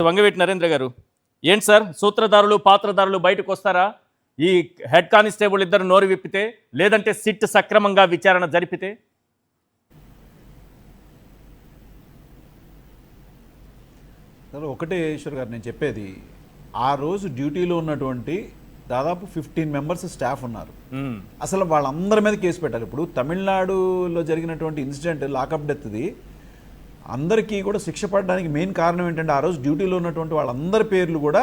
వంగవీటి నరేంద్ర గారు, ఏంటి సార్ సూత్రధారులు పాత్రధారులు బయటకు వస్తారా? ఈ హెడ్ కానిస్టేబుల్ ఇద్దరు నోరు విప్పితే, లేదంటే సిట్ సక్రమంగా విచారణ జరిపితే? ఒకటే ఈశ్వర్ గారు నేను చెప్పేది, ఆ రోజు డ్యూటీలో ఉన్నటువంటి దాదాపు 15 మెంబర్స్ స్టాఫ్ ఉన్నారు. అసలు వాళ్ళందరి మీద కేసు పెట్టాలి. ఇప్పుడు తమిళనాడులో జరిగినటువంటి ఇన్సిడెంట్ లాకప్ డెత్ది అందరికీ కూడా శిక్ష పడడానికి మెయిన్ కారణం ఏంటంటే, ఆ రోజు డ్యూటీలో ఉన్నటువంటి వాళ్ళందరి పేర్లు కూడా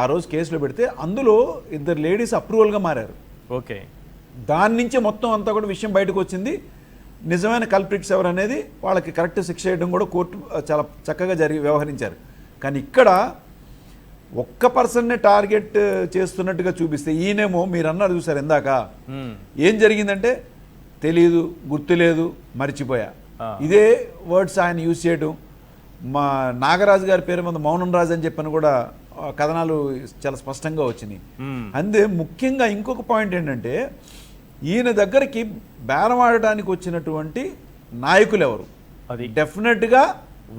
ఆ రోజు కేసులో పెడితే అందులో 2 లేడీస్ అప్రూవల్గా మారారు. ఓకే, దాని నుంచే మొత్తం అంతా కూడా విషయం బయటకు వచ్చింది. నిజమైన కల్ప్రిట్స్ ఎవరు అనేది వాళ్ళకి కరెక్ట్ శిక్ష వేయడం కూడా కోర్టు చాలా చక్కగా వ్యవహరించారు. కానీ ఇక్కడ ఒక్క పర్సన్నే టార్గెట్ చేస్తున్నట్టుగా చూపిస్తే, ఈయనేమో మీరు అన్నారు చూసారు ఇందాక, ఏం జరిగిందంటే తెలీదు, గుర్తులేదు, మర్చిపోయా, ఇదే వర్డ్స్ ఆయన యూజ్ చేయడం. మా నాగరాజు గారి పేరు మీద మౌనం రాజు అని చెప్పని కూడా కథనాలు చాలా స్పష్టంగా వచ్చినాయి. అంతే ముఖ్యంగా ఇంకొక పాయింట్ ఏంటంటే, ఈయన దగ్గరికి బేరం ఆడటానికి వచ్చినటువంటి నాయకులు ఎవరు, అది డెఫినెట్గా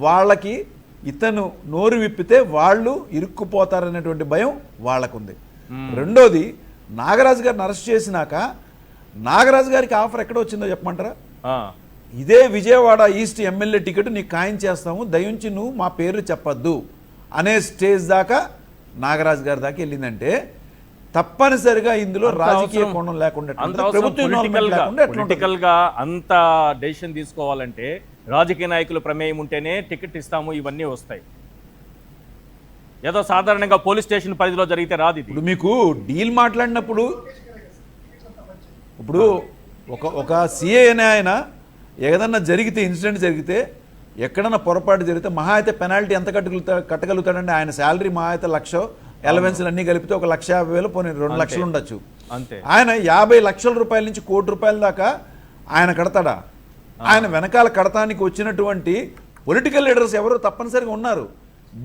వాళ్ళకి ఇతను నోరు విప్పితే వాళ్ళు ఇరుక్కుపోతారనేటువంటి భయం వాళ్ళకుంది. రెండోది, నాగరాజు గారిని అరెస్ట్ చేసినాక నాగరాజు గారికి ఆఫర్ ఎక్కడ వచ్చిందో చెప్పమంటారా? ఇదే విజయవాడ ఈస్ట్ ఎమ్మెల్యే టికెట్ నీకు ఖాయం చేస్తాము, దయించి నువ్వు మా పేర్లు చెప్పద్దు అనే స్టేజ్ దాకా నాగరాజు గారి దాకా వెళ్ళిందంటే, తప్పనిసరిగా ఇందులో రాజకీయ కోణం లేకుండా పొలిటికల్ గా అంత డెసిషన్ తీసుకోవాలంటే రాజకీయ నాయకుల ప్రమేయం ఉంటేనే టికెట్ ఇస్తాము, ఇవన్నీ వస్తాయి. ఏదో సాధారణంగా పోలీస్ స్టేషన్ పరిధిలో జరిగితే రాదు. ఇప్పుడు మీకు డీల్ మాట్లాడినప్పుడు, ఇప్పుడు ఒక సిఏ అనే ఆయన ఏదన్నా జరిగితే, ఇన్సిడెంట్ జరిగితే, ఎక్కడన్నా పొరపాటు జరిగితే మహా అయితే పెనాల్టీ ఎంత కట్టగలుగుతాడంటే, ఆయన శాలరీ మహా అయితే 1,00,000, ఎలవెన్స్లు అన్నీ కలిపితే 1,50,000 పోనీ 2 లక్షలు ఉండొచ్చు. ఆయన 50 లక్షల రూపాయల నుంచి 1 కోటి రూపాయల దాకా ఆయన కడతాడా? ఆయన వెనకాల కడతానికి వచ్చినటువంటి పొలిటికల్ లీడర్స్ ఎవరో తప్పనిసరిగా ఉన్నారు.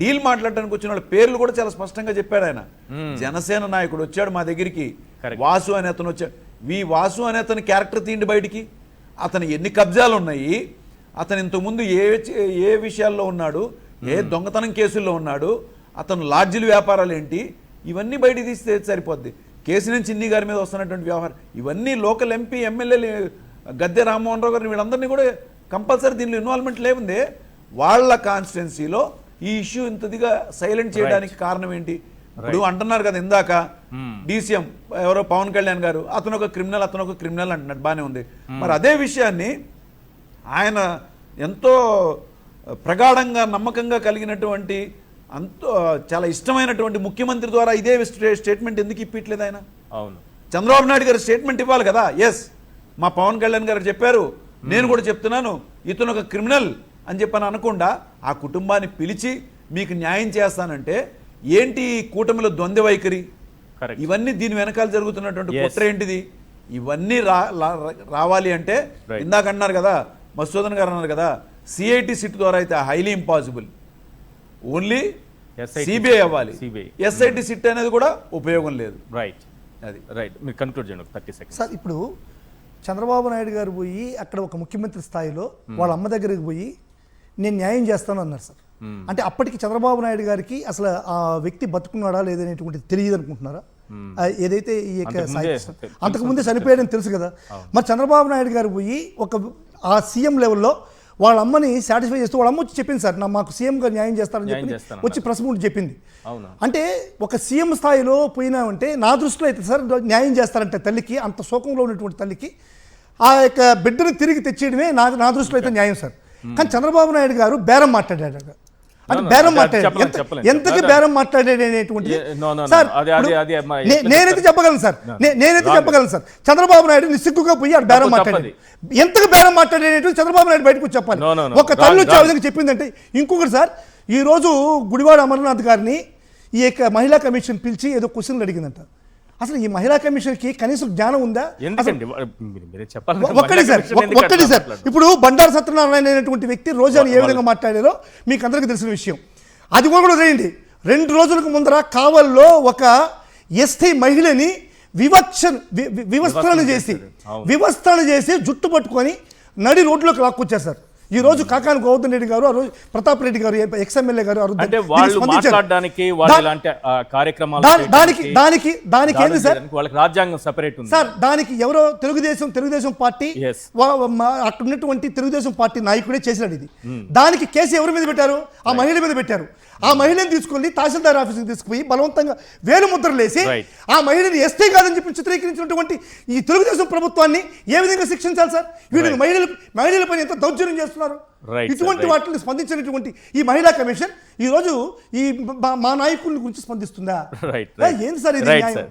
డీల్ మాట్లాడటానికి వచ్చిన వాళ్ళ పేర్లు కూడా చాలా స్పష్టంగా చెప్పాడు ఆయన. జనసేన నాయకుడు వచ్చాడు మా దగ్గరికి, వాసు అనే అతను వచ్చాడు. వాసు అనే అతని క్యారెక్టర్ తీయండి బయటికి, అతను ఎన్ని కబ్జాలు ఉన్నాయి, అతను ఇంతకుముందు ఏ విషయాల్లో ఉన్నాడు, ఏ దొంగతనం కేసుల్లో ఉన్నాడు, అతను లాడ్జిల వ్యాపారాలు ఏంటి, ఇవన్నీ బయటికి తీస్తే సరిపోద్ది. కేసీఆర్ చిన్ని గారి మీద వస్తున్నటువంటి వ్యవహారం, ఇవన్నీ లోకల్ ఎంపీ ఎమ్మెల్యేలు గద్దె రామ్మోహన్ రావు గారిని వీళ్ళందరినీ కూడా కంపల్సరీ దీనిలో ఇన్వాల్వ్మెంట్ లేవుందే. వాళ్ళ కాన్స్టిట్యున్సీలో ఈ ఇష్యూ ఇంతదిగా సైలెంట్ చేయడానికి కారణం ఏంటి? ఇప్పుడు అంటున్నారు కదా ఇందాక, డీసీఎం ఎవరో పవన్ కళ్యాణ్ గారు అతను ఒక క్రిమినల్ అంటున్నాడు, బాగానే ఉంది. మరి అదే విషయాన్ని ఆయన ఎంతో ప్రగాఢంగా నమ్మకంగా కలిగినటువంటి చాలా ఇష్టమైనటువంటి ముఖ్యమంత్రి ద్వారా ఇదే స్టేట్మెంట్ ఎందుకు ఇప్పట్లేదు ఆయన? అవును, చంద్రబాబు నాయుడు గారు స్టేట్మెంట్ ఇవ్వాలి కదా. ఎస్, మా పవన్ కళ్యాణ్ గారు చెప్పారు, నేను కూడా చెప్తున్నాను, ఇతను ఒక క్రిమినల్ అని చెప్పని అనకుండా ఆ కుటుంబాన్ని పిలిచి మీకు న్యాయం చేస్తానంటే ఏంటి కూటమిలో ద్వంద్వ వైఖరి? ఇవన్నీ దీని వెనకాల జరుగుతున్నటువంటి కుట్ర ఏంటిది? ఇవన్నీ రావాలి అంటే ఇందాక అన్నారు కదా, మధుసూదన్ గారు అన్నారు కదా, సిఐటి సిట్ ద్వారా అయితే హైలీ ఇంపాసిబుల్, ఓన్లీ సిబిఐ అవ్వాలి. ఎస్ఐటి సిట్ అనేది కూడా ఉపయోగం లేదు. రైట్, అది రైట్. మీరు కన్క్లూడ్ చేయండి 30 సెకండ్స్. సార్, ఇప్పుడు చంద్రబాబు నాయుడు గారు పోయి అక్కడ ఒక ముఖ్యమంత్రి స్థాయిలో వాళ్ళ అమ్మ దగ్గరికి పోయి నేను న్యాయం చేస్తాను అన్నారు సార్. అంటే అప్పటికి చంద్రబాబు నాయుడు గారికి అసలు ఆ వ్యక్తి బతుకున్నాడా లేదనేటువంటిది తెలియదు అనుకుంటున్నారా? ఏదైతే ఈ అంతకుముందే చనిపోయాడని తెలుసు కదా. మరి చంద్రబాబు నాయుడు గారు పోయి ఆ సీఎం లెవెల్లో వాళ్ళ అమ్మని సాటిస్ఫై చేస్తూ వాళ్ళ అమ్మ వచ్చి చెప్పింది, సార్ మాకు సీఎంగా న్యాయం చేస్తారని చెప్పి వచ్చి ప్రెస్ ముందు చెప్పింది. అంటే ఒక సీఎం స్థాయిలో పోయినామంటే నా దృష్టిలో అయితే సార్ న్యాయం చేస్తారంటే తల్లికి, అంత శోకంలో ఉన్నటువంటి తల్లికి ఆ యొక్క బిడ్డను తిరిగి తెచ్చేయడమే నా దృష్టిలో అయితే న్యాయం సార్. కానీ చంద్రబాబు నాయుడు గారు బేరం మాట్లాడాడు, అంటే బేరం మాట్లాడాడు, ఎంతకి బేరం మాట్లాడాడు అనేటువంటి సార్ నేనైతే చెప్పగలను సార్. చంద్రబాబు నాయుడు నిస్సిగ్గుగా పోయి ఆడు బేరం మాట్లాడాడు, ఎంతకు బేరం మాట్లాడేటువంటి చంద్రబాబు నాయుడు బయటకు చెప్పాలి. ఒక తల్లి వచ్చి ఆ విధంగా చెప్పిందంటే. ఇంకొకటి సార్, ఈ రోజు గుడివాడ అమర్నాథ్ గారిని ఈ యొక్క మహిళా కమిషన్ పిలిచి ఏదో క్వశ్చన్లు అడిగిందంట. అసలు ఈ మహిళా కమిషన్కి కనీసం జ్ఞానం ఉందా? ఒక్కటి సార్, ఇప్పుడు బండారు సత్యనారాయణ అనేటువంటి వ్యక్తి రోజాని ఏ విధంగా మాట్లాడారో మీకు అందరికీ తెలిసిన విషయం. అది కూడా రేయండి. 2 రోజులకు ముందర కావల్లో ఒక ఎస్టీ మహిళని వివస్త్రణ చేసి జుట్టు పట్టుకొని నడి రోడ్లోకి లాక్కొచ్చారు సార్. ఈ రోజు కాకాని గోవర్ధన్ రెడ్డి గారు, ఆ రోజు ప్రతాప్ రెడ్డి గారు, ఎక్స్ఎమ్మెల్యే గారు, ఆ రోజు అంటే దీనికి వాళ్ళు స్పందించారు. మాట్లాడడానికి వాళ్ళు ఇలాంటి కార్యక్రమాలు దానికి చేయడానికి, దానికి దానికి ఏంది దాడులు సార్? చేయడానికి వాళ్ళకి రాజ్యాంగం సెపరేట్ ఉంది. సార్ దానికి ఎవరో తెలుగుదేశం పార్టీ Yes. అక్కడ ఉన్నటువంటి తెలుగుదేశం పార్టీ నాయకుడే చేసినాడు ఇది. దానికి కేసు ఎవరి మీద పెట్టారు? ఆ మహిళ మీద పెట్టారు. ఆ మహిళని తీసుకొని తహసీల్దార్ ఆఫీస్కి తీసుకుపోయి బలవంతంగా వేలు ముద్రలు వేసి Right. ఆ మహిళని ఎస్టీ కాదని చెప్పి చిత్రీకరించినటువంటి ఈ తెలుగుదేశం ప్రభుత్వాన్ని ఏ విధంగా శిక్షించాలి సార్? వీళ్ళు మహిళల పైన ఎంత దౌర్జన్యం చేస్తున్నారు. Right, sir, ఇటువంటి right. వాటిని స్పందించినటువంటి ఈ మహిళా కమిషన్ ఈ రోజు ఈ మా నాయకుల గురించి స్పందిస్తుందా? Right, ఏంది సార్ ఇది Right, న్యాయం? sir.